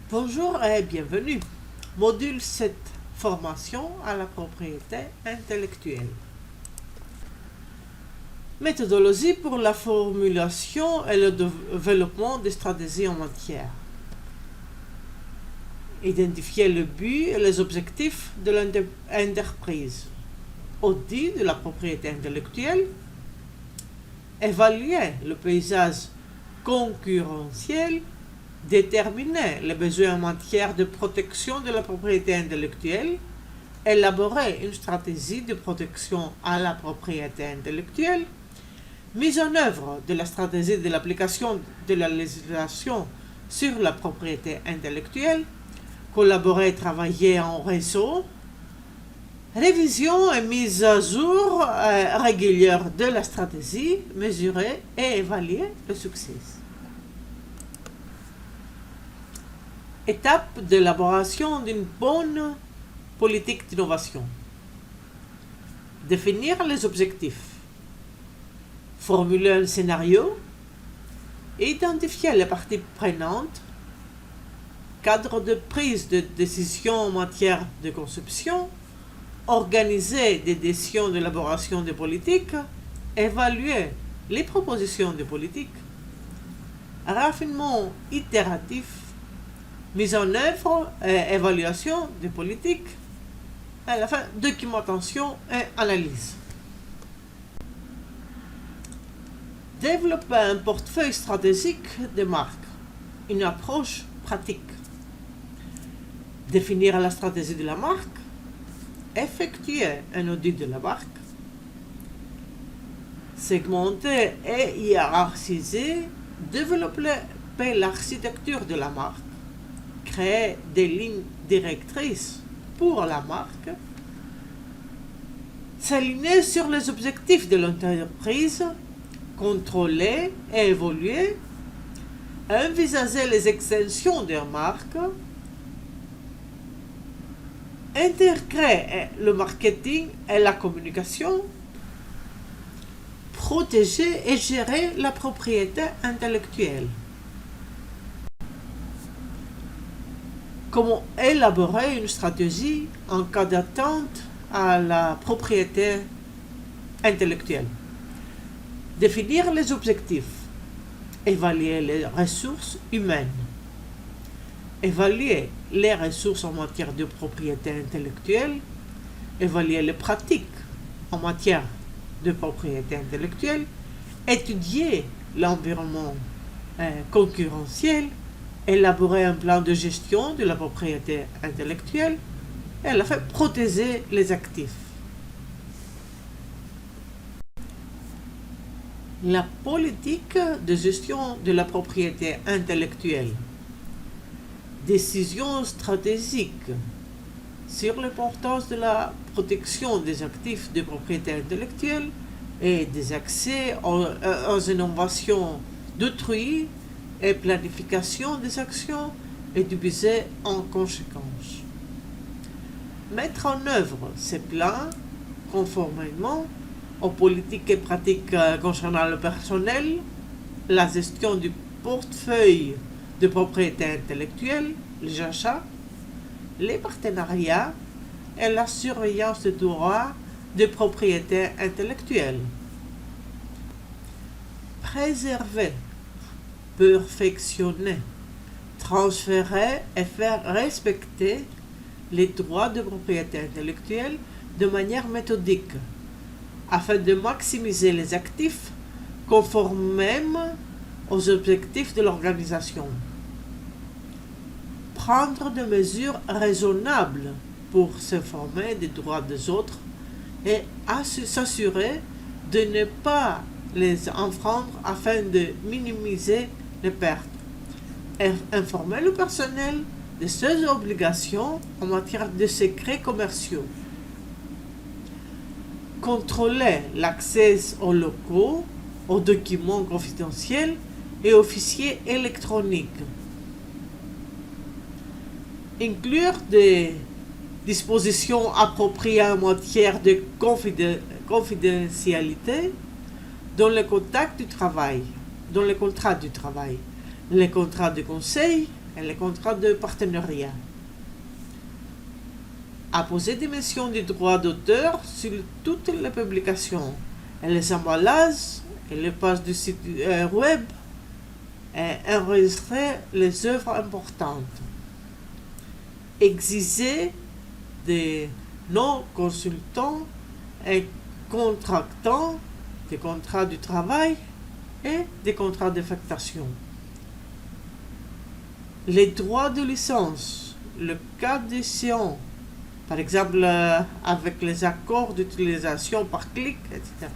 Bonjour et bienvenue. Module 7. Formation à la propriété intellectuelle. Méthodologie pour la formulation et le développement des stratégies en matière. Identifier le but et les objectifs de l'entreprise. Audit de la propriété intellectuelle. Évaluer le paysage concurrentiel. Déterminer les besoins en matière de protection de la propriété intellectuelle, élaborer une stratégie de protection à la propriété intellectuelle, mise en œuvre de la stratégie de l'application de la législation sur la propriété intellectuelle, collaborer et travailler en réseau, révision et mise à jour régulière de la stratégie, mesurer et évaluer le succès. Étape d'élaboration d'une bonne politique d'innovation. Définir les objectifs. Formuler un scénario. Identifier les parties prenantes. Cadre de prise de décision en matière de conception. Organiser des décisions d'élaboration de politiques. Évaluer les propositions de politique. Raffinement itératif. Mise en œuvre et évaluation des politiques, à la fin, documentation et analyse. Développer un portefeuille stratégique de marques, une approche pratique. Définir la stratégie de la marque, effectuer un audit de la marque, segmenter et hiérarchiser, développer l'architecture de la marque, créer des lignes directrices pour la marque, s'aligner sur les objectifs de l'entreprise, contrôler et évoluer, envisager les extensions des marques, intégrer le marketing et la communication, protéger et gérer la propriété intellectuelle. Comment élaborer une stratégie en cas d'atteinte à la propriété intellectuelle. Définir les objectifs. Évaluer les ressources humaines. Évaluer les ressources en matière de propriété intellectuelle. Évaluer les pratiques en matière de propriété intellectuelle. Étudier l'environnement concurrentiel. Élaborer un plan de gestion de la propriété intellectuelle et à la fin protéger les actifs. La politique de gestion de la propriété intellectuelle. Décision stratégique sur l'importance de la protection des actifs de propriété intellectuelle et des accès aux innovations d'autrui et planification des actions et du budget en conséquence. Mettre en œuvre ces plans conformément aux politiques et pratiques concernant le personnel, la gestion du portefeuille de propriété intellectuelle, les achats, les partenariats et la surveillance des droits de propriété intellectuelle. Préserver, perfectionner, transférer et faire respecter les droits de propriété intellectuelle de manière méthodique, afin de maximiser les actifs conformément aux objectifs de l'organisation. Prendre des mesures raisonnables pour s'informer des droits des autres et s'assurer de ne pas les enfreindre afin de minimiser les pertes. Informer le personnel de ses obligations en matière de secrets commerciaux. Contrôler l'accès aux locaux, aux documents confidentiels et aux fichiers électroniques. Inclure des dispositions appropriées en matière de confidentialité dans le contrat du travail, les contrats de conseil, et les contrats de partenariat. Apposer des mentions du droit d'auteur sur toutes les publications et les emballages et les pages du site web et enregistrer les œuvres importantes. Exiger des non-consultants et contractants des contrats du travail et des contrats d'affectation. Les droits de licence, le cas échéant, par exemple avec les accords d'utilisation par clic, etc.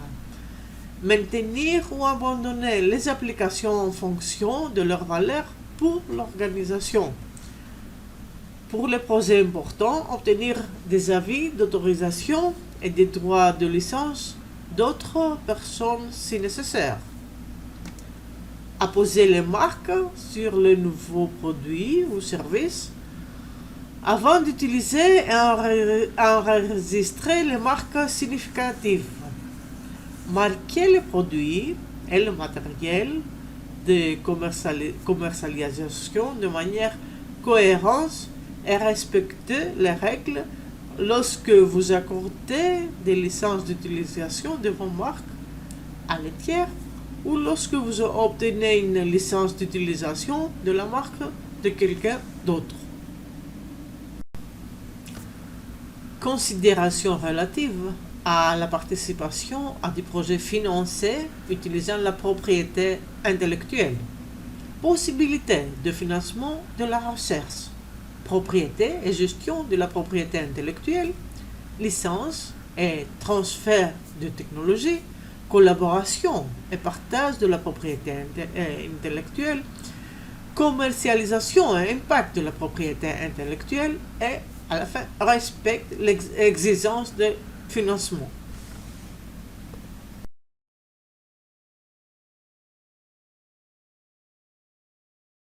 Maintenir ou abandonner les applications en fonction de leur valeur pour l'organisation. Pour les projets importants, obtenir des avis d'autorisation et des droits de licence d'autres personnes si nécessaire. Apposer les marques sur les nouveaux produits ou services avant d'utiliser et enregistrer les marques significatives. Marquer les produits et le matériel de commercialisation de manière cohérente et respecter les règles lorsque vous accordez des licences d'utilisation de vos marques à les tiers ou lorsque vous obtenez une licence d'utilisation de la marque de quelqu'un d'autre. Considérations relatives à la participation à des projets financés utilisant la propriété intellectuelle. Possibilité de financement de la recherche. Propriété et gestion de la propriété intellectuelle. Licence et transfert de technologie. Collaboration et partage de la propriété intellectuelle. Commercialisation et impact de la propriété intellectuelle et à la fin, respecte l'exigence de financement.